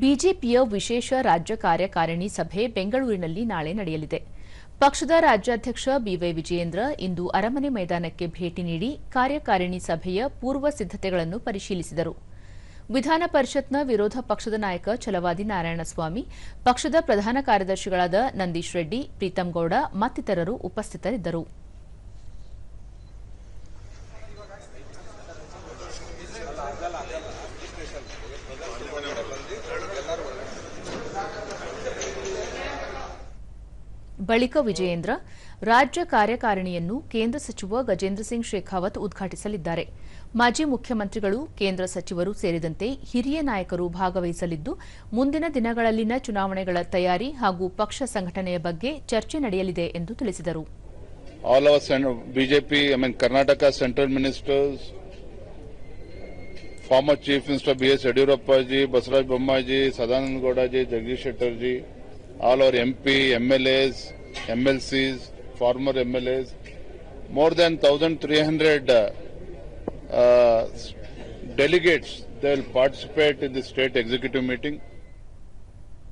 ಬಿಜೆಪಿಯ ವಿಶೇಷ ರಾಜ್ಯ ಕಾರ್ಯಕಾರಿಣಿ ಸಭೆ ಬೆಂಗಳೂರಿನಲ್ಲಿ ನಾಳೆ ನಡೆಯಲಿದೆ. ಪಕ್ಷದ ರಾಜ್ಯಾಧ್ಯಕ್ಷ ಬಿವೈ ವಿಜಯೇಂದ್ರ ಇಂದು ಅರಮನೆ ಮೈದಾನಕ್ಕೆ ಭೇಟಿ ನೀಡಿ ಕಾರ್ಯಕಾರಿಣಿ ಸಭೆಯ ಪೂರ್ವ ಸಿದ್ದತೆಗಳನ್ನು ಪರಿಶೀಲಿಸಿದರು. ವಿಧಾನ ಪರಿಷತ್ನ ವಿರೋಧ ಪಕ್ಷದ ನಾಯಕ ಛಲವಾದಿ ನಾರಾಯಣಸ್ವಾಮಿ, ಪಕ್ಷದ ಪ್ರಧಾನ ಕಾರ್ಯದರ್ಶಿಗಳಾದ ನಂದೀಶ್ ರೆಡ್ಡಿ, ಪ್ರೀತಂ ಗೌಡ ಮತ್ತಿತರರು ಉಪಸ್ಥಿತರಿದ್ದರು. ಬಳಿಕ ವಿಜಯೇಂದ್ರ ರಾಜ್ಯ ಕಾರ್ಯಕಾರಿಣಿಯನ್ನು ಕೇಂದ್ರ ಸಚಿವ ಗಜೇಂದ್ರ ಸಿಂಗ್ ಶೇಖಾವತ್ ಉದ್ಘಾಟಿಸಲಿದ್ದಾರೆ. ಮಾಜಿ ಮುಖ್ಯಮಂತ್ರಿಗಳು, ಕೇಂದ್ರ ಸಚಿವರು ಸೇರಿದಂತೆ ಹಿರಿಯ ನಾಯಕರು ಭಾಗವಹಿಸಲಿದ್ದು, ಮುಂದಿನ ದಿನಗಳಲ್ಲಿನ ಚುನಾವಣೆಗಳ ತಯಾರಿ ಹಾಗೂ ಪಕ್ಷ ಸಂಘಟನೆಯ ಬಗ್ಗೆ ಚರ್ಚೆ ನಡೆಯಲಿದೆ ಎಂದು ತಿಳಿಸಿದರು. All our BJP, Karnataka central ministers, former Chief Minister B.S. Yediyurappa ji, Basuraj Bommai ji, Sadanand Gowda ji, Jagdish Shettar ji, all our MP, MLAs, MLCs, former MLAs, more than 1,300 delegates, they will participate in the state executive meeting.